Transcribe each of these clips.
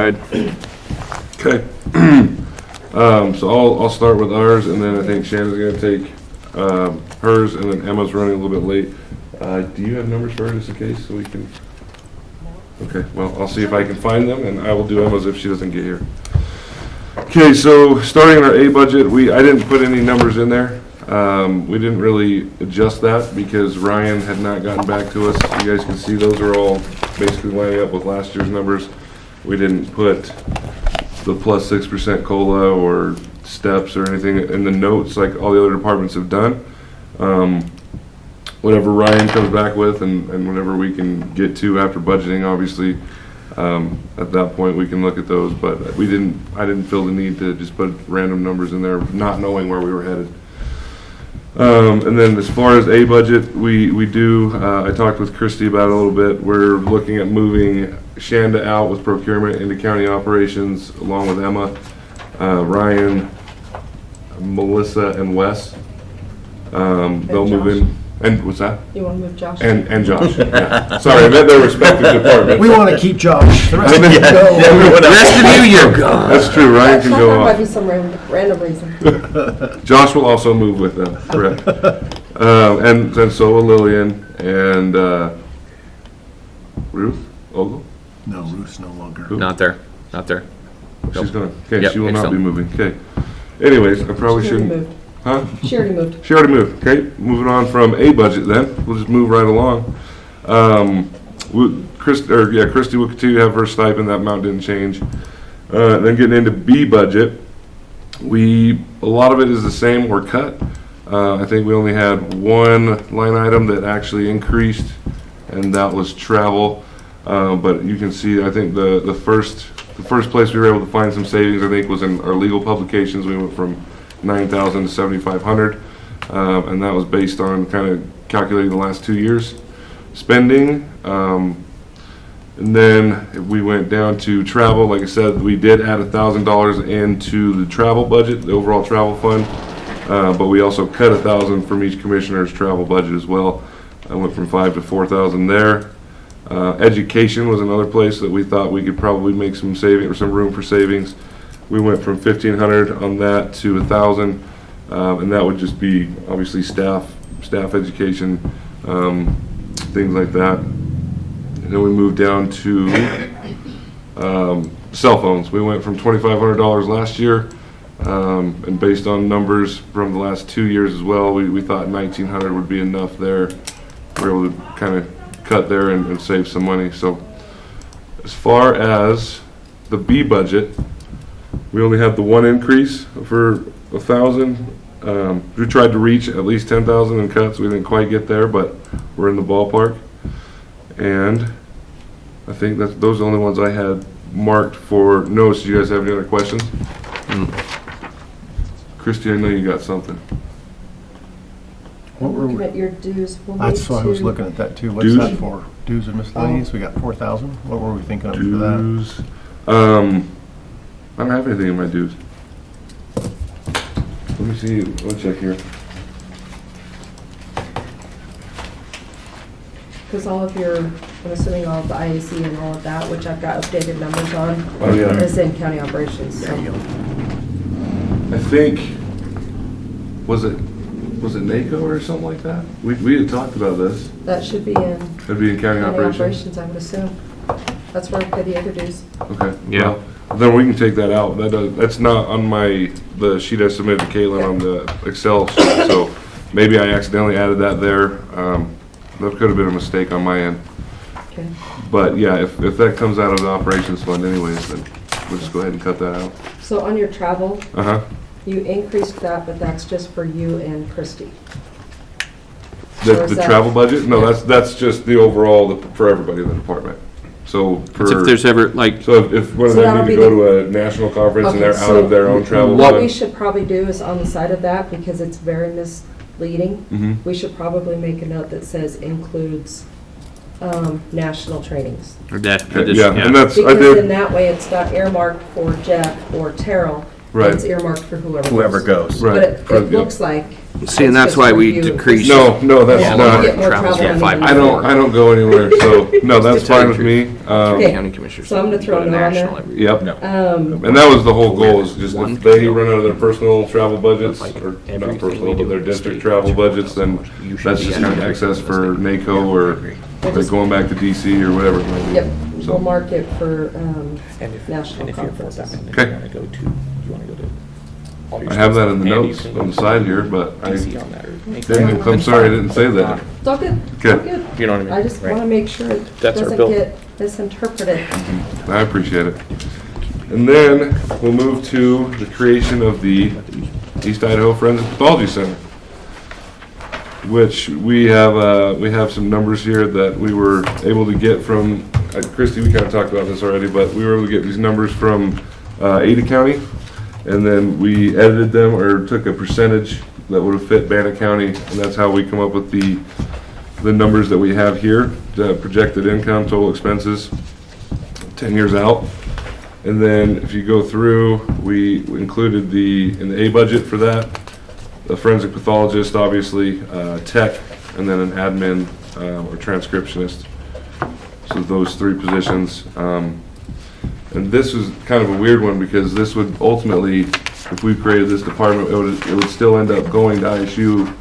side. Okay. So I'll start with ours, and then I think Shannon's gonna take hers, and then Emma's running a little bit late. Do you have numbers for her just in case, so we can? Okay, well, I'll see if I can find them, and I will do Emma's if she doesn't get here. Okay, so starting in our A budget, I didn't put any numbers in there. We didn't really adjust that because Ryan had not gotten back to us. You guys can see those are all basically lining up with last year's numbers. We didn't put the plus 6% COLA or steps or anything in the notes like all the other departments have done. Whatever Ryan comes back with and whatever we can get to after budgeting, obviously, at that point we can look at those, but I didn't feel the need to just put random numbers in there, not knowing where we were headed. And then as far as A budget, we do, I talked with Christy about it a little bit. We're looking at moving Shanda out with procurement into county operations along with Emma, Ryan, Melissa, and Wes. They'll move in. And what's that? You want to move Josh? And Josh. Yeah. Sorry, I meant their respective departments. We want to keep Josh. The rest of you go. The rest of you go. That's true. Ryan can go There might off. be some random reason. Josh will also move with them. Correct. And then so will Lillian and Ruth Ogle. No, Ruth's no longer. Who? Not there. She's gone. Okay, Yep, she will next not one. be moving. Okay. Anyways, I probably She already shouldn't. moved. Huh? She already moved. She already moved. Okay, moving on from A budget then. We'll just move right along. Christy will continue to have her stipend. That amount didn't change. Then getting into B budget, a lot of it is the same or cut. I think we only had one line item that actually increased, and that was travel. But you can see, I think the first place we were able to find some savings, I think, was in our legal publications. We went from 9,000 to 7,500, and that was based on kind of calculating the last 2 years spending. And then we went down to travel. Like I said, we did add $1,000 into the travel budget, the overall travel fund, but we also cut $1,000 from each commissioner's travel budget as well. I went from 5,000 to 4,000 there. Education was another place that we thought we could probably make some saving or some room for savings. We went from 1,500 on that to 1,000, and that would just be obviously staff education, things like that. And then we moved down to cell phones. We went from $2,500 last year, and based on numbers from the last 2 years as well, we thought 1,900 would be enough there. We were able to kind of cut there and save some money. So as far as the B budget, we only had the one increase for 1,000. We tried to reach at least 10,000 in cuts. We didn't quite get there, but we're in the ballpark. And I think those are the only ones I had marked for notes. Do you guys have any other questions? Christy, I know you got something. What were Looking we? at your dues. We'll That's need why I was to- looking at that too. What's Dues? that for? Dues and miscellaneous, we got 4,000. What were we thinking of for that? Dues. I don't have anything in my dues. Let me see. Let me check here. Because all of your, I'm assuming all of the IAC and all of that, which I've got updated numbers on, Oh, yeah. is in county operations. There you So go. I think, was it NACO or something like that? We had talked about this. that should be in It'd be in county county operations. operations, I would assume. That's where we pay the other dues. Okay. Yeah. Well, then we can take that out. That's not on the sheet I submitted to Caitlin on the Excel sheet, so maybe I accidentally added that there. That could have been a mistake on my end. Okay. But yeah, if that comes out of the operations fund anyways, then we'll just go ahead and cut that out. So on your travel, Uh-huh. you increased that, but that's just for you and Christy. The Or is that- travel budget? No, that's just the overall, for everybody in the department. So As if there's ever, like, So if one of So them that'll need to be go the- to a national conference and Okay, they're out so of their own travel What we fund. should probably do is on the side of that, because it's very misleading, Mhm. we should probably make a note that says includes national trainings. or that, Okay, yeah, and that's, I Because in did, that way, it's not earmarked for Jeff or Terrell, Right. It's earmarked for Whoever goes. Right. But it For- yeah. looks like. See, and it's that's just why for we you. decreased. No, that's Yeah, not. you get more Travels travel at money. five. I don't go anywhere, so, no, that's To tell fine you with the me. Okay. County commissioners. So I'm gonna throw go to a no on there. national every- Yep. No. And that was the whole goal, is just One if they can go. run out of their personal travel budgets, Like or everything not we personal, do but their in the district state travel budget, budgets, then you should that's be just gonna be at excess the for state. NACO or like going back to DC or whatever it might be. Yep, So- we'll mark it for, And if, national and if you're for conferences. that, then Okay. you wanna go to, you wanna go to. all your I have that states, in the and you notes can go on the to side here, but I DC on that, or make didn't, that. I'm sorry I didn't say that. it's all good, it's Okay. all good. You know what I mean? I just Right. wanna make sure it That's our doesn't bill. get misinterpreted. I appreciate it. And then we'll move to the creation of the East Idaho Forensic Pathology Center, which we have some numbers here that we were able to get from, Christy, we kind of talked about this already, but we were able to get these numbers from Ada County, and then we edited them, or took a percentage that would have fit Bannock County, and that's how we come up with the numbers that we have here, the projected income, total expenses, 10 years out. And then if you go through, we included in the A budget for that, the forensic pathologist, obviously, tech, and then an admin or transcriptionist. So those three positions. And this is kind of a weird one, because this would ultimately, if we created this department, it would still end up going to ISU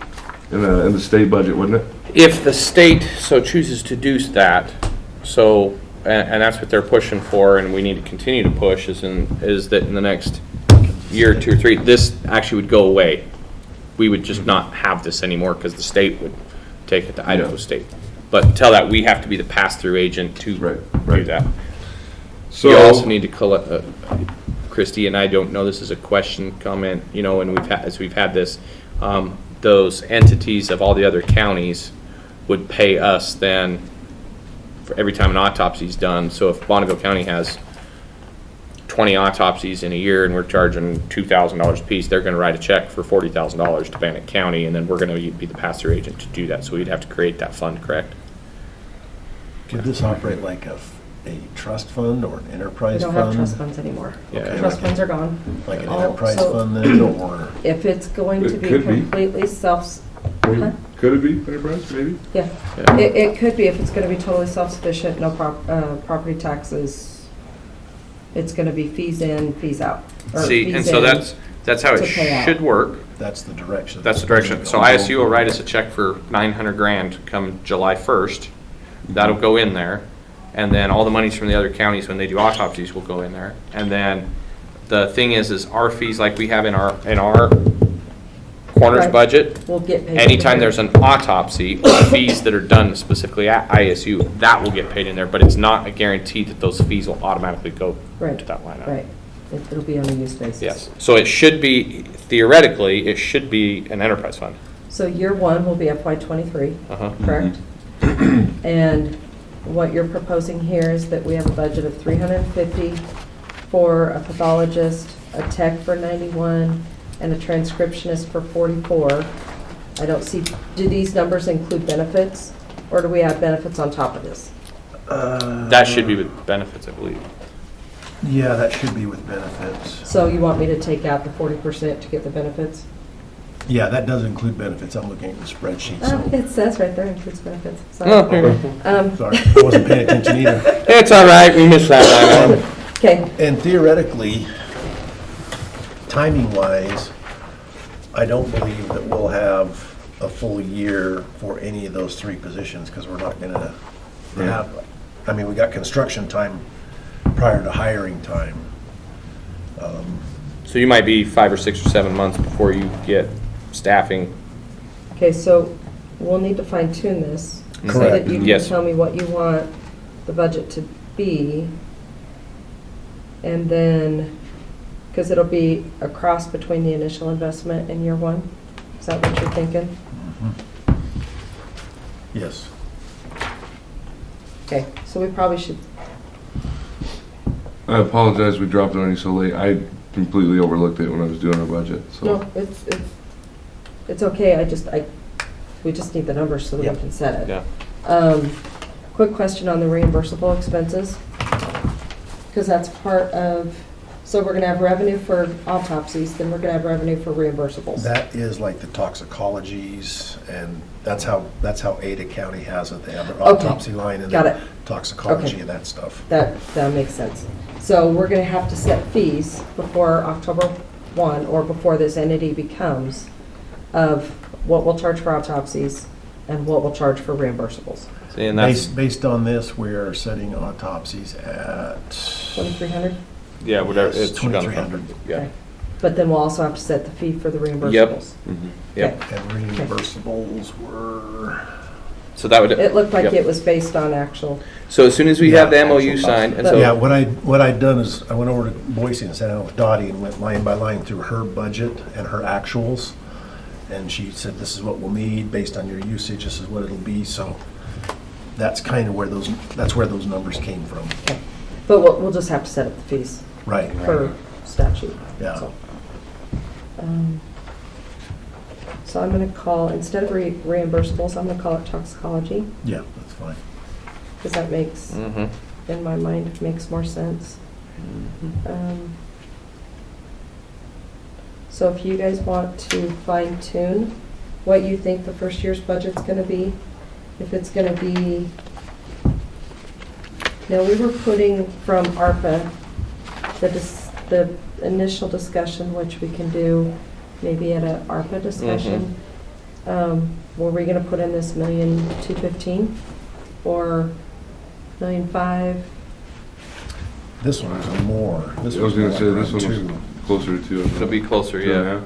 in the state budget, wouldn't it? If the state so chooses to do that, so, and that's what they're pushing for, and we need to continue to push, is that in the next year, 2 or 3, this actually would go away. We would just not have this anymore, because the state would take it to Idaho Yeah. State. But until that, we have to be the pass-through agent to do Right. that. So You also need to collect, Christie, and I don't know, this is a question, comment, you know, and as we've had this, those entities of all the other counties would pay us then for every time an autopsy is done. So if Bonneville County has 20 autopsies in a year and we're charging $2,000 a piece, they're gonna write a check for $40,000 to Bannock County, and then we're gonna be the pass-through agent to do that. So we'd have to create that fund, correct? Could this operate like a trust fund or an We enterprise don't fund? have trust funds anymore. Yeah. Trust funds are gone. Like an Oh, enterprise so- fund then, or? If it's going to It be could be. completely Huh? could it be enterprise, maybe? yeah, Yeah. it could be, if it's gonna be totally self-sufficient, no property taxes, it's gonna be fees in, fees out. or See, fees and so in. that's how it to pay out. should work. That's the direction. That's the direction. So ISU will write us a check for 900 grand come July 1st. That'll go in there. And then all the monies from the other counties when they do autopsies will go in there. And then the thing is our fees, like we have in our coroner's Right. budget, We'll get paid. anytime in there. there's an autopsy or fees that are done specifically at ISU, that will get paid in there, but it's not a guarantee that those fees will automatically go Right. to that line item. Right, it'll be on a use basis. Yes. So it should be, theoretically, it should be an enterprise fund. So year one will be FY23, Uh-huh. correct? And what you're proposing here is that we have a budget of 350 for a pathologist, a tech for 91, and a transcriptionist for 44. I don't see, do these numbers include benefits, or do we have benefits on top of this? That should be with benefits, I believe. Yeah, that should be with benefits. So you want me to take out the 40% to get the benefits? Yeah, that does include benefits. I'm looking at the spreadsheet, so. It says right there, includes benefits. Oh, here you Sorry. Sorry, I wasn't paying attention either. It's all right, we missed that line item. Okay, And theoretically, timing-wise, I don't believe that we'll have a full year for any of those three positions, because we're not gonna have, I mean, we got construction time prior to hiring time. So you might be 5 or 6 or 7 months before you get staffing. okay, so we'll need to fine tune this. So Correct. that you can Yes. tell me what you want the budget to be. And then, because it'll be a cross between the initial investment and year one? Is that what you're thinking? Yes. Okay, so we probably should, I apologize we dropped it on you so late. I completely overlooked it when I was doing our budget, so. no, it's okay, we just need the numbers so that we Yep. can set it. Yeah. Quick question on the reimbursable expenses, because that's part of So we're gonna have revenue for autopsies, then we're gonna have revenue for reimbursables. That is like the toxicologies, and that's how Ada County has it. They have their Okay. autopsy line and Got their it. toxicology Okay. and that stuff. That makes sense. So we're gonna have to set fees before October 1, or before this entity becomes, of what we'll charge for autopsies and what we'll charge for reimbursables. See, and that's, Based on this, we're setting autopsies at 2,300? yeah, whatever, Yes, it's done. 2,300. Yeah, Okay. But then we'll also have to set the fee for the reimbursables. yep. and reimbursables were. So that would. It looked like yep. it was based on actual, So as soon as we have the Yeah, MOU actual signed, and But- so. Yeah, what I'd done is I went over to Boise and sat down with Dottie and went line by line through her budget and her actuals. And she said, this is what we'll need based on your usage, this is what it'll be. So that's kind of where those numbers came from. but we'll just have to set up the fees Right. per statute. Yeah. So, So I'm gonna call, instead of reimbursables, I'm gonna call it toxicology, Yeah, that's fine. because that makes, Mhm. in my mind, it makes more sense. So if you guys want to fine tune what you think the first year's budget's gonna be, if it's gonna be, now we were putting from ARPA, the initial discussion, which we can do maybe at a ARPA discussion. Were we gonna put in this 1,215,000 or 1,500,000? This one was more. I was gonna say, this one two. was closer to 2. It'll be closer, Two and a yeah. half.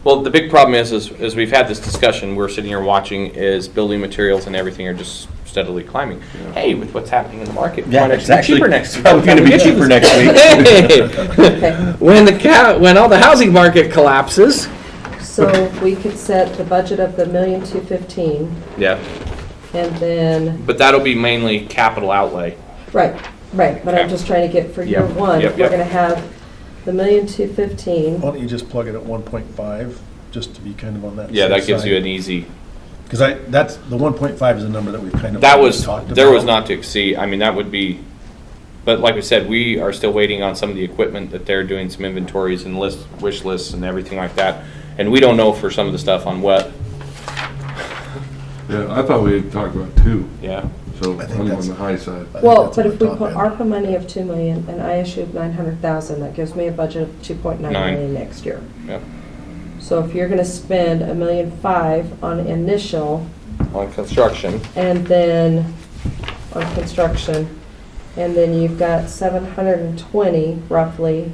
Well, the big problem is we've had this discussion, we're sitting here watching, is building materials and everything are just steadily climbing. Hey, with what's happening in the market, Yeah, it's it's actually cheaper next week. probably gonna be cheaper next week. Okay. When all the housing market collapses. So we could set the budget of the 1,215,000 Yeah, and then, but that'll be mainly capital outlay. right, but I'm Okay. just trying to get for year Yep, one, yep, we're yep. gonna have the 1,215,000. Why don't you just plug it at 1.5, just to be kind of on that. Yeah, that safe gives side? you an easy, Because that's, the 1.5 is a number that we've kind of. that was, talked there was about. not to exceed, I mean, that would be, but like we said, we are still waiting on some of the equipment that they're doing some inventories and wish lists and everything like that. And we don't know for some of the stuff on what, Yeah, I thought we had talked about 2, yeah. so I I'm think on that's- the high side. I think Well, that's but on if the we top put end. ARPA money of 2 million and I issued 900,000, that gives me a budget of 2.9 Nine. million next year. Yep. So if you're gonna spend 1,500,000 on initial On construction, and then on construction, and then you've got 720 roughly,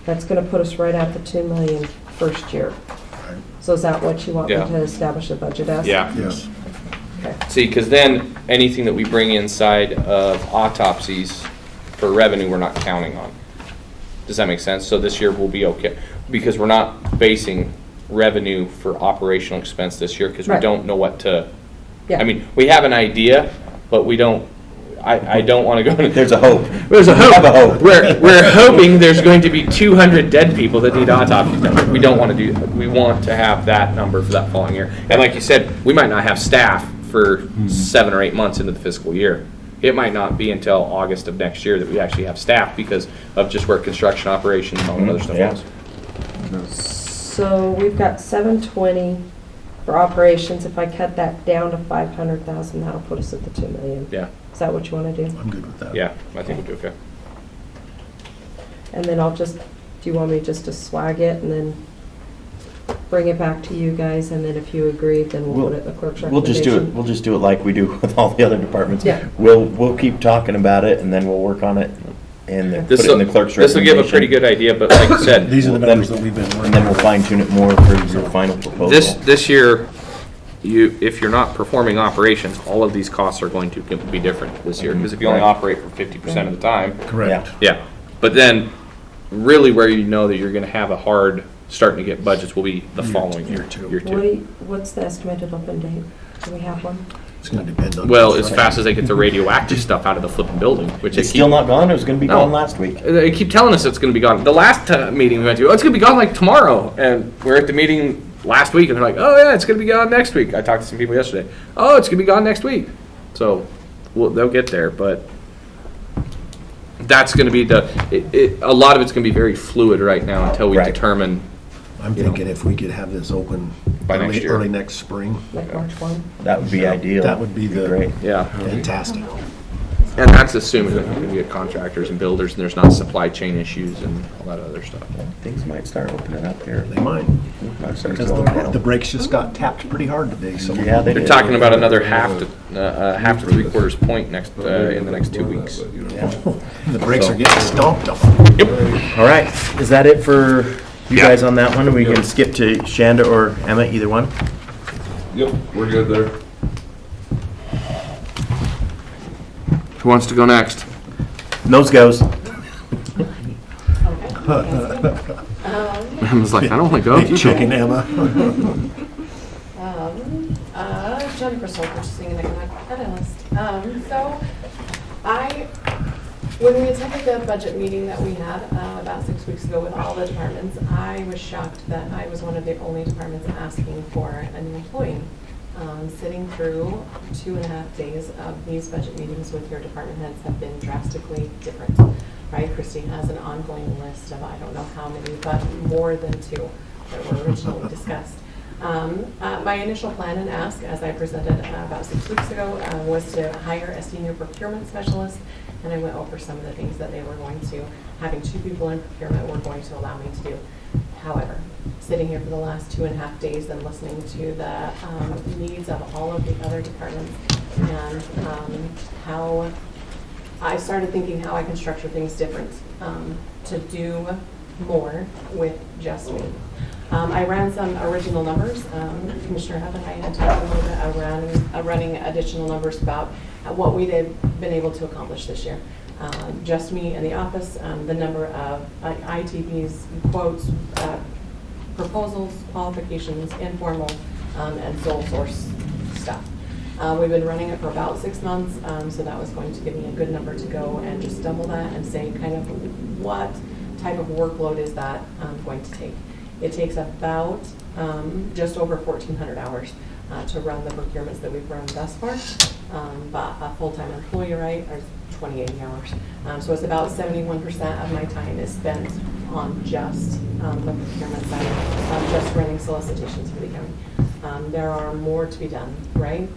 that's gonna put us right at the 2 million first year. Right. So is that what you want me Yeah. to establish a budget as? yeah. Yes. Okay. See, because then anything that we bring inside of autopsies for revenue, we're not counting on. Does that make sense? So this year will be okay, because we're not basing revenue for operational expense this year, because we Right. don't know what to, Yeah. I mean, we have an idea, but we don't, I don't want to go. There's a hope. There's a We have a hope. hope. We're hoping there's going to be 200 dead people that need autopsies done. We don't want to do, we want to have that number for that following year. And like you said, we might not have staff for 7 or 8 months into the fiscal year. It might not be until August of next year that we actually have staff because of just where construction operations and all that other stuff Yeah. is. So we've got 720 for operations. If I cut that down to 500,000, that'll put us at the 2 million. Yeah, Is that what you want to do? I'm good with that. yeah, I think we'll do okay. And then I'll just, do you want me just to swag it and then bring it back to you guys? And then if you agree, then we'll put it in the clerk's We'll just do it, recommendation? we'll just do it like we do with all the other departments. Yeah. We'll keep talking about it and then we'll work on it and then put This it in the clerk's This will give a pretty recommendation. good idea, but like you said, These are the Then- numbers that we've been working on. And then we'll fine tune it more for your final proposal. this year, if you're not performing operations, all of these costs are going to be different this year. Because if you only Right. operate for 50% of the time, Correct. Yeah. yeah. But then, really where you know that you're gonna have a hard, starting to get budgets will be the following year. year two. Year two. What's the estimated open date? Do we have one? It's going to depend on. Well, as fast as they get the radioactive stuff out of the flipping building, which they It's still keep, not gone, it was gonna be No. gone last week. they keep telling us it's gonna be gone. The last meeting we went to, oh, it's gonna be gone like tomorrow. And we're at the meeting last week and they're like, oh yeah, it's gonna be gone next week. I talked to some people yesterday. Oh, it's gonna be gone next week. So, they'll get there, but that's gonna be a lot of it's gonna be very fluid right now until we Right. determine. I'm thinking if we could have this open By next year. early next spring, Like March 1? That would be ideal. that would be Great. Yeah. fantastic. And that's assuming that we get contractors and builders and there's not supply chain issues and all that other stuff. Things might start opening up here. They might, Might start because slowing down. the brakes just got tapped pretty hard today, so. Yeah, they They're did. talking about another half to 3/4 point next, in the next 2 weeks. Yeah. The brakes are getting stomped on. All right, is that it for you guys on that one? We can skip to Shanda or Emma, either one. Yep, we're good there. Who wants to go next? Nose goes. Emma's like, I don't want to go. Big chicken, Emma. Jennifer Soul Purchasing and Economic Analyst. So when we attended the budget meeting that we had about 6 weeks ago with all the departments, I was shocked that I was one of the only departments asking for a new employee. Sitting through 2.5 days of these budget meetings with your department heads have been drastically different, right? Christy has an ongoing list of, I don't know how many, but more than 2 that were originally discussed. My initial plan and ask, as I presented about 6 weeks ago, was to hire a senior procurement specialist, and I went over some of the things that they were going to, having 2 people in procurement were going to allow me to do. However, sitting here for the last 2.5 days and listening to the needs of all of the other departments and how I started thinking how I can structure things different to do more with just me. I ran some original numbers. Commissioner Huff and I had talked a little bit around running additional numbers about what we had been able to accomplish this year. Just me in the office, the number of ITPs, quotes, proposals, qualifications, informal, and sole source stuff. We've been running it for about 6 months, so that was going to give me a good number to go and just double that and say kind of what type of workload is that going to take. It takes about just over 1,400 hours to run the procurements that we've run thus far, but a full-time employee, right, is 20-80 hours. So it's about 71% of my time is spent on just the procurement side, just running solicitations for the county. There are more to be done, right?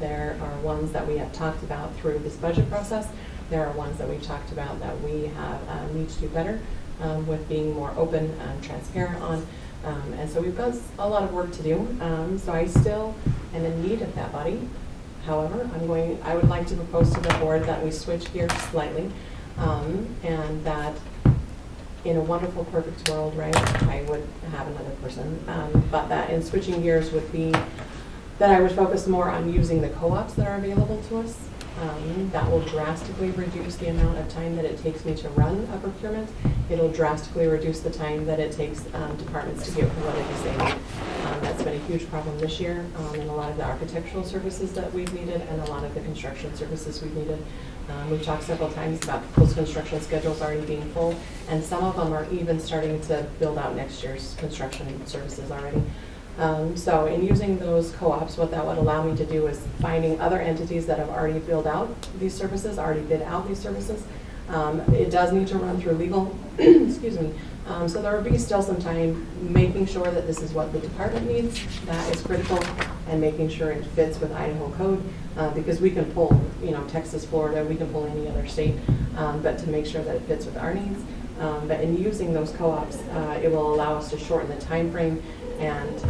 There are ones that we have talked about through this budget process. There are ones that we've talked about that we have need to do better with being more open and transparent on. And so we've got a lot of work to do. So I still am in need of that body. However, I would like to propose to the board that we switch gears slightly, and that in a wonderful, perfect world, right, I would have another person, but that in switching gears would be that I would focus more on using the co-ops that are available to us. That will drastically reduce the amount of time that it takes me to run a procurement. It'll drastically reduce the time that it takes departments to get what it is they need. That's been a huge problem this year in a lot of the architectural services that we've needed and a lot of the construction services we've needed. We've talked several times about post-construction schedules already being full, and some of them are even starting to build out next year's construction services already. So in using those co-ops, what that would allow me to do is finding other entities that have already bid out these services, It does need to run through legal, excuse me. So there will be still some time making sure that this is what the department needs. That is critical, and making sure it fits with Idaho code, because we can pull, Texas, Florida, we can pull any other state, but to make sure that it fits with our needs. But in using those co-ops, it will allow us to shorten the time frame, and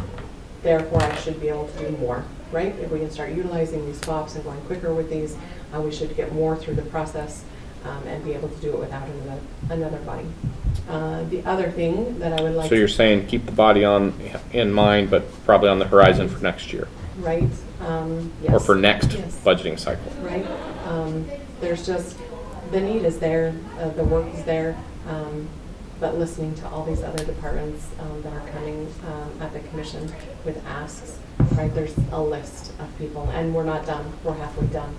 therefore I should be able to do more, right? If we can start utilizing these co-ops and going quicker with these, we should get more through the process and be able to do it without another body. The other thing that I would like So you're saying keep the body in mind, but probably on the horizon for next year, Right, yes. or for next Yes. budgeting cycle. Right, there's just, the need is there, the work is there, but listening to all these other departments that are coming at the commission with asks, right, there's a list of people, and we're not done, we're halfway done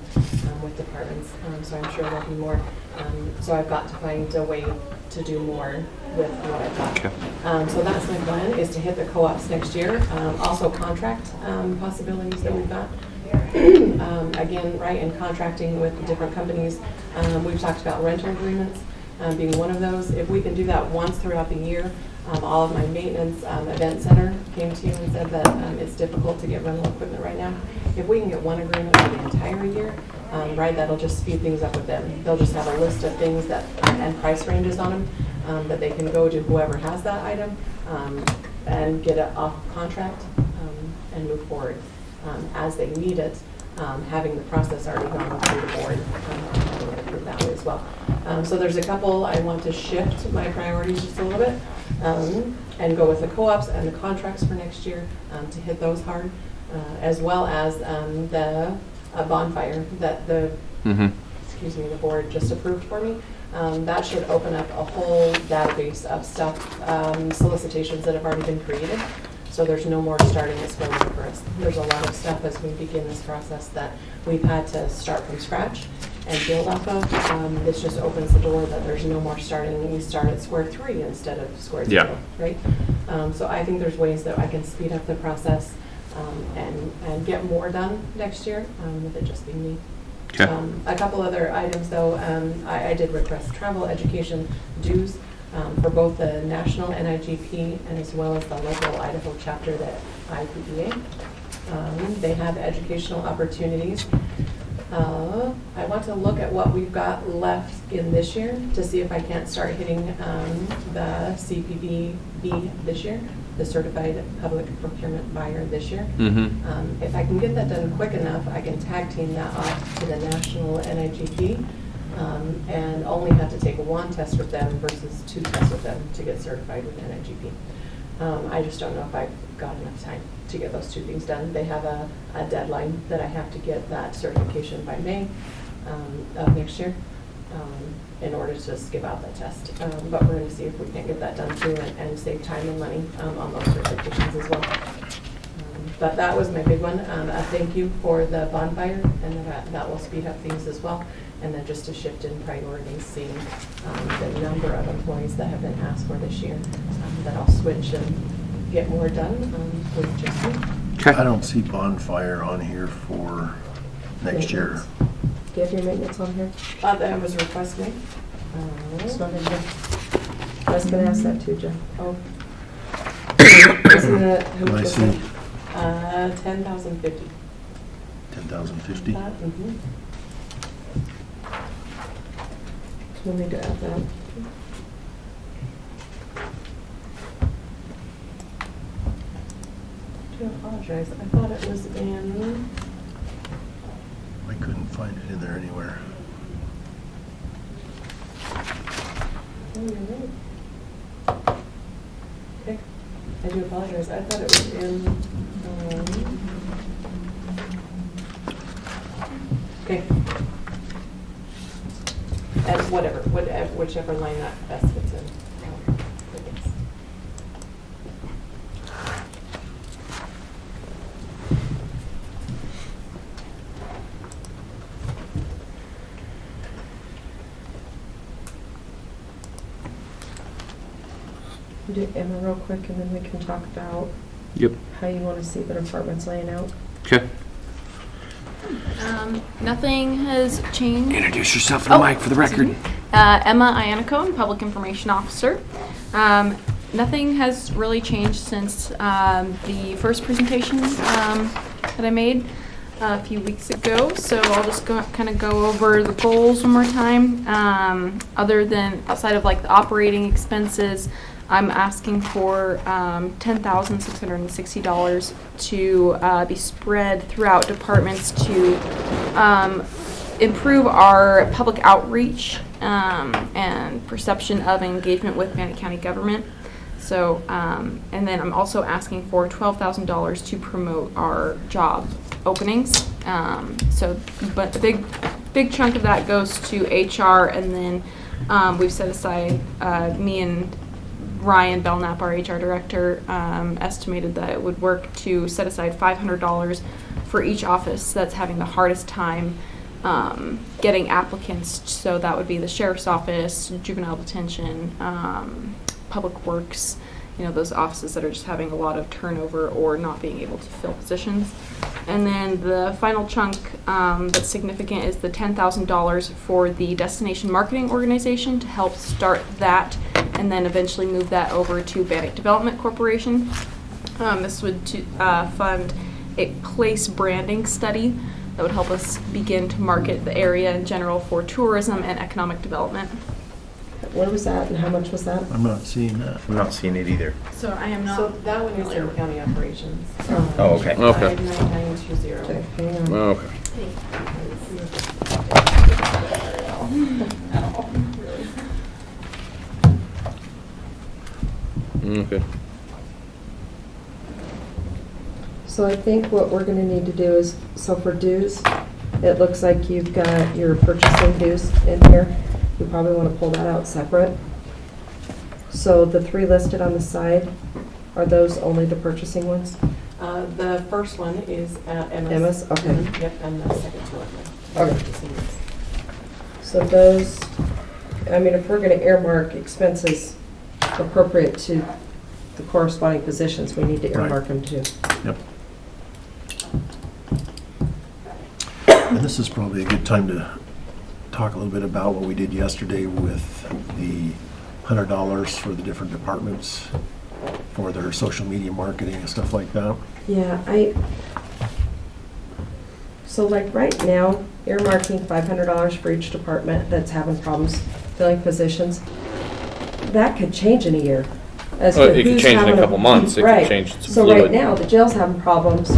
with departments, so I'm sure there'll be more. So I've got to find a way to do more with what I've got. Okay. So that's my plan, is to hit the co-ops next year. Also contract possibilities that we've got. Again, right, in contracting with different companies, we've talked about rental agreements. being one of those. If we can do that once throughout the year, all of my maintenance event center came to you and said that it's difficult to get rental equipment right now. If we can get one agreement for the entire year, right, that'll just speed things up with them. They'll just have a list of things that and price ranges on them that they can go to whoever has that item and get it off contract and move forward as they need it. Having the process already gone through the board, having it approved that way as well. So there's a couple I want to shift my priorities just a little bit and go with the co-ops and the contracts for next year to hit those hard, as well as the bonfire that the excuse me, the board just approved for me. That should open up a whole database of stuff, solicitations that have already been created. So there's no more starting this from for us. There's a lot of stuff as we begin this process that we've had to start from scratch and build off of. This just opens the door that there's no more starting. We start at square three instead of square zero, right? So I think there's ways that I can speed up the process and get more done next year with it just being me. Okay. A couple other items though, I did request travel education dues for both the national NIGP and as well as the local Idaho chapter, the IPEA. They have educational opportunities. I want to look at what we've got left in this year to see if I can't start hitting the CPBB this year, the Certified Public Procurement Buyer this year. If I can get that done quick enough, I can tag team that off to the national NIGP and only have to take one test with them versus 2 tests with them to get certified with NIGP. I just don't know if I've got enough time to get those 2 things done. They have a deadline that I have to get that certification by May of next year in order to just give out that test. But we're going to see if we can get that done too and save time and money on those certifications as well. But that was my big one. A thank you for the bonfire, and that will speed up things as well. And then just a shift in priorities, seeing the number of employees that have been asked for this year, that I'll switch and get more done with just me. I don't see bonfire on here for next year. Do you have your maintenance on here? That was a request made. It's not in here. I was going to ask that too, Jen. Oh. Isn't it, how Can I much is see it? 10,050. 10,050? Mm-hmm. We'll need to add that. I do apologize. I thought it was in. I couldn't find it in there anywhere. Oh, you're right. Okay. I do apologize. I thought it was in. Okay. And whichever line that best fits in. Yes. Do Emma real quick, and then we can talk about how you want to see the departments laying out. Okay. Nothing has changed. Introduce yourself to the mic for the record. Emma Iannacone, Public Information Officer. Nothing has really changed since the first presentation that I made a few weeks ago. So I'll just kind of go over the goals one more time. Other than outside of like the operating expenses, I'm asking for $10,660 to be spread throughout departments to improve our public outreach and perception of engagement with Bannock County government. So, and then I'm also asking for $12,000 to promote our job openings. But a big chunk of that goes to HR, and then we've set aside me and Ryan Belknap, our HR director, estimated that it would work to set aside $500 for each office that's having the hardest time getting applicants. So that would be the sheriff's office, juvenile detention, public works, those offices that are just having a lot of turnover or not being able to fill positions. And then the final chunk that's significant is the $10,000 for the destination marketing organization to help start that and then eventually move that over to Bannock Development Corporation. This would fund a place branding study that would help us begin to market the area in general for tourism and economic development. Where was that and how much was that? I'm not seeing that. I'm not seeing it either. So I am not. So that one is in county operations. Oh, okay. Okay. 59920. Okay, hang on. Okay. Okay. So I think what we're gonna need to do is, so for dues, it looks like you've got your purchasing dues in here. You probably wanna pull that out separate. So the three listed on the side, are those only the purchasing ones? The first one is at MS. MS, okay. Mhm, Yep, and the second two are the Okay. purchasing ones. So those, I mean, if we're gonna earmark expenses appropriate to the corresponding positions, we need to Right. earmark them too. Yep. And this is probably a good time to talk a little bit about what we did yesterday with the $100 for the different departments for their social media marketing and stuff like that. Yeah, so like right now, earmarking $500 for each department that's having problems filling positions, that could change in a year. As Oh, to it could who's change in a having couple months. It could Right. change. It's So right fluid. now, the jail's having problems,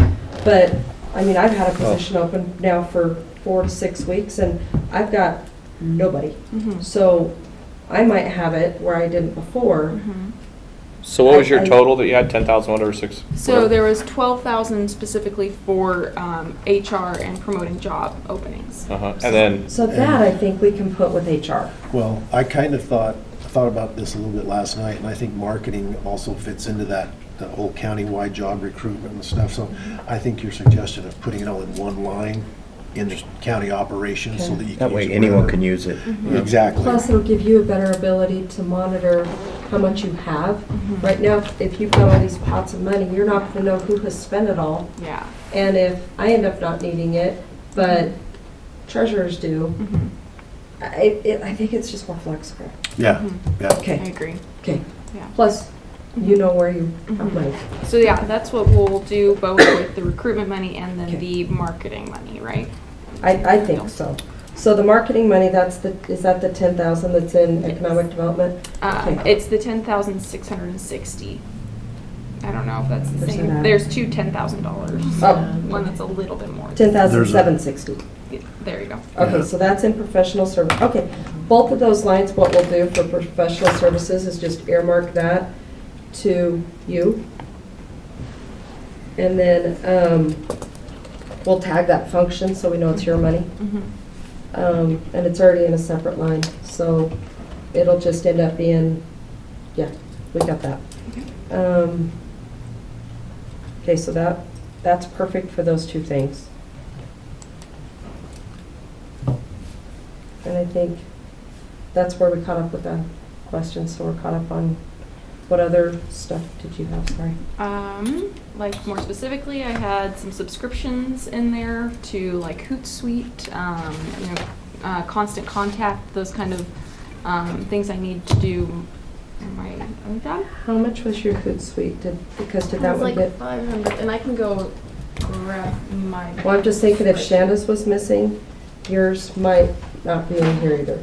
but, I mean, I've Oh. had a position open now for 4 to 6 weeks, and I've got nobody. Mhm. So I might have it where I didn't before. Mhm. So what was your I- total that you had? 10,000, whatever, six? So whatever? there was 12,000 specifically for HR and promoting job openings. Uh-huh. And then, So that I think we can put with HR. Well, I kind of thought about this a little bit last night, and I think marketing also fits into that whole countywide job recruitment and stuff. So I think your suggestion of putting it all in one line in the county operations so that you can That way use anyone whatever- can use it. Exactly. Plus, it'll give you a better ability to monitor how much you have. Right now, if you've got all these pots of money, you're not going to know who has spent it all. Yeah. And if I end up not needing it, but treasurers do, Mhm. I think it's just more flexible. Yeah, yeah. I Okay, agree. okay. Yeah. Plus, you know where you have money. So yeah, that's what we'll do both with the recruitment money and then Okay. the marketing money, right? I think so. So the marketing money, is that the 10,000 that's in economic development? Okay. It's the 10,660. I don't know if that's the Where's that same. at? There's two $10,000. Oh. One that's a little bit more. 10,760. Yeah, there you go. Okay, Yeah. so that's in professional service. Okay, both of those lines, what we'll do for professional services is just earmark that to you. And then we'll tag that function so we know it's your money. Mhm. And it's already in a separate line, so it'll just end up being, yeah, we got that. Okay, so that's perfect for those two things. And I think that's where we caught up with the questions, so we're caught up on, what other stuff did you have, sorry? Like more specifically, I had some subscriptions in there to like Hootsuite, Constant Contact, those kind of things I need to do in my own job. How much was your Hootsuite? Did It that was one like get? 500, and I can go grab my. Well, I'm just thinking if Shanda's was missing, yours might not be in here either.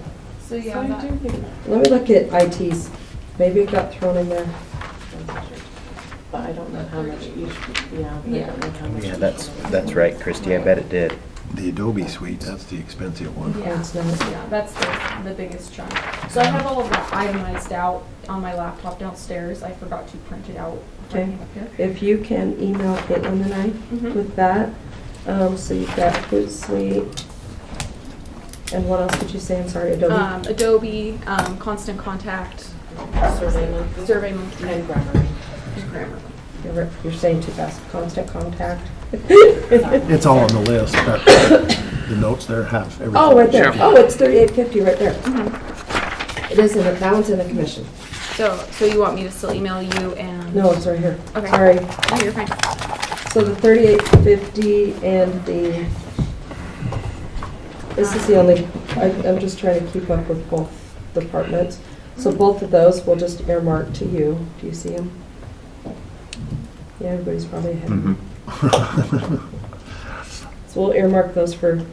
So yeah, So I that- do think- Let me look at IT's. Maybe it got thrown in there. But I don't know how much each, yeah. I Yeah. don't know how much Yeah, each that's one is. right, Christie, I bet it did. The Adobe suite, that's the expensive one. Yeah, It's not. yeah, that's the biggest chunk. So I have all of that itemized out on my laptop downstairs. I forgot to print it out. when I Okay. came up here. If you can email Caitlin and I Mhm. with that. So you've got Hootsuite. And what else did you say? I'm sorry, Adobe? Adobe, Constant Contact, SurveyMonkey. SurveyMonkey, And Grammarly. and Grammarly. You're saying too fast. Constant Contact. It's all on the list, but the notes there have everything. Oh, right there. Sure. Oh, it's 3850 right there. It is in the, that one's in the commission. So you want me to still email you and? No, it's right here. Okay. Sorry. No, you're fine. So the 3850 and this is the only, I'm just trying to keep up with both departments. So both of those we'll just earmark to you. Do you see them? Yeah, everybody's probably ahead. So we'll earmark those for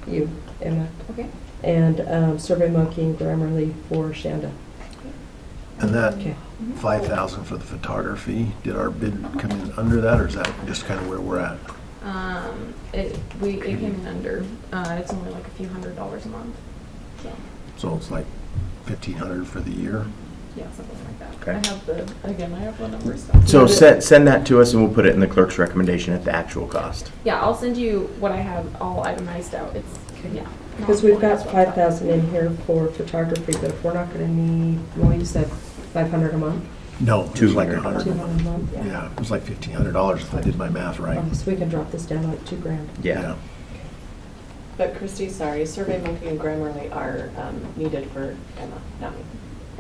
you, Emma. Okay. And Survey Monkey and Grammarly for Shanda. And that Okay. 5,000 for the photography, did our bid come in under that, or is that just kind of where we're at? It came in under, it's only like a few $100s a month, so, So it's like 1,500 for the year? yeah, something like that. Okay. I have the numbers. So send that to us and we'll put it in the clerk's recommendation at the actual cost. Yeah, I'll send you what I have all itemized out. It's, yeah. Because we've got 5,000 in here for photography, but if we're not going to need, well, you said 500 a month? No, it was like 200. 200 100. a month, yeah. Yeah, it was like $1,500 if I did my math right. Oh, so we can drop this down to like $2,000. Yeah. But Christie, sorry, Survey Monkey and Grammarly are needed for Emma, not me.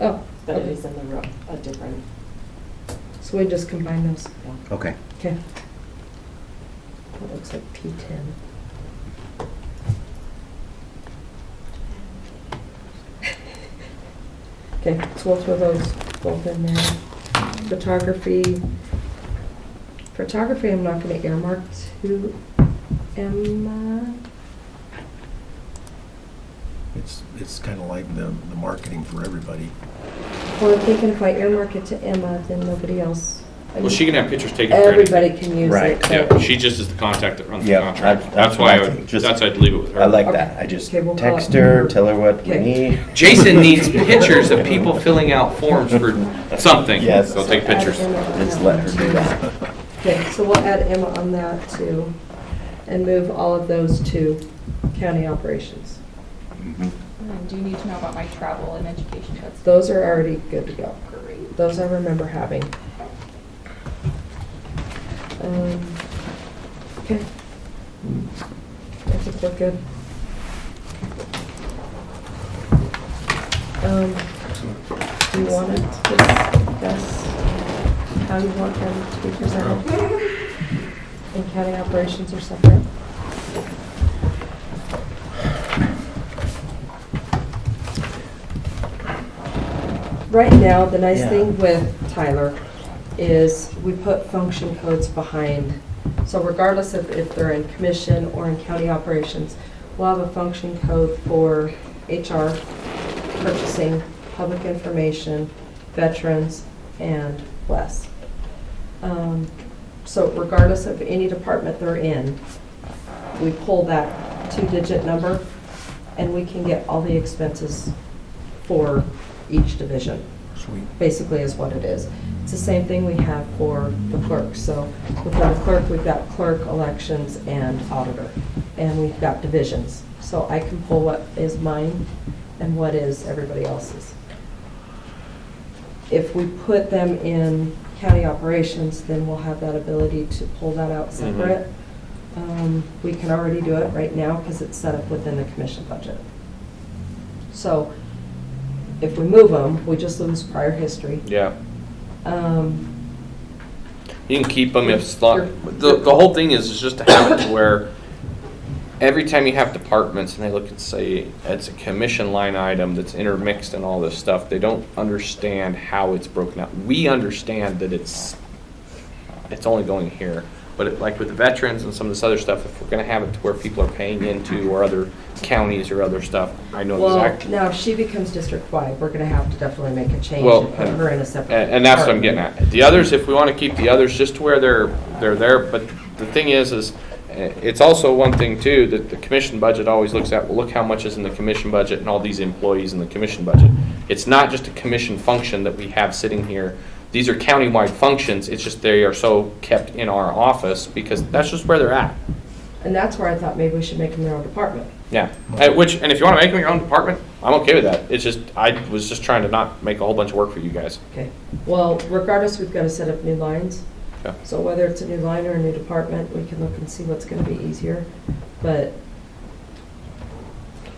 Oh, But it okay. is in a different, So we just combine those. Okay. Okay. That looks like P10. Okay, so we'll throw those both in there. Photography. Photography, I'm not going to earmark to Emma. It's kind of like the marketing for everybody. Well, I'm thinking if I earmark it to Emma, then nobody else. I Well, she mean, can have pictures taken for anything. everybody can use Right. it. but- Yeah, she just is the contact that runs the Yeah, contract. that's That's why what I think. Just- I'd leave it with her. I like Okay. that. I just Okay, we'll call text it- her, tell her what we Okay. need. Jason needs pictures of people filling out forms for something. Yes. Go take Add pictures. Emma on Just that let one, her do too. that. Okay, so we'll add Emma on that too, and move all of those to county operations. Mhm. And do you need to know about my travel and education cuts? Those are already good to go. Great. Those I remember having. Okay. I think we're good. Do you want to discuss how you want them to be presented? And county operations are separate? Right now, the nice Yeah. thing with Tyler is we put function codes behind. So regardless of if they're in commission or in county operations, we'll have a function code for HR, purchasing, public information, veterans, and less. So regardless of any department they're in, we pull that 2-digit number and we can get all the expenses for each division. Sweet. Basically is what it is. It's the same thing we have for the clerk. So within the clerk, we've got clerk, elections, and auditor. And we've got divisions. So I can pull what is mine and what is everybody else's. If we put them in county operations, then we'll have that ability to pull that out separate. We can already do it right now because it's set up within the commission budget. So if we move them, we just lose prior history. Yeah. Um, You can keep them if it's not, the whole thing is just to have it to where every time you have departments and they look and say, it's a commission line item that's intermixed and all this stuff, they don't understand how it's broken out. We understand that it's only going here. But like with the veterans and some of this other stuff, if we're gonna have it to where people are paying into or other counties or other stuff, I know Well, exactly. now if she becomes district-wide, we're gonna have to definitely make a change Well, and put her in a separate. And that's what I'm department. getting at. The others, if we want to keep the others just to where they're there, but the thing is it's also one thing too, that the commission budget always looks at, well, look how much is in the commission budget and all these employees in the commission budget. It's not just a commission function that we have sitting here. These are countywide functions, it's just they are so kept in our office because that's just where they're at. And that's where I thought maybe we should make them their own department. Yeah, and if you want to make them your own department, I'm okay with that. It's just, I was just trying to not make a whole bunch of work for you guys. Okay. Well, regardless, we've got to set up new lines. Okay. So whether it's a new line or a new department, we can look and see what's going to be easier. But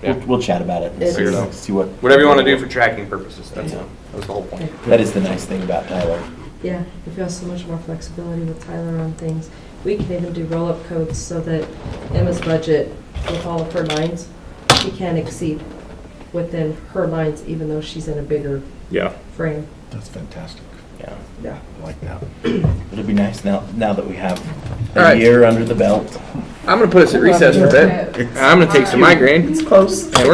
Yeah. We'll chat about it. Figure it out. See what. Whatever you want to do for tracking purposes, that was the whole point. okay. That is the nice thing about Tyler. Yeah, we've got so much more flexibility with Tyler on things. We can even do roll-up codes so that Emma's budget, with all of her lines, she can't exceed within her lines, even though she's in a bigger Yeah. frame. That's fantastic. Yeah, Yeah. I like that. It'll be nice now that we have All a right. year under the belt. I'm gonna put us at recess for a bit. I'm gonna take some migraine. It's close. And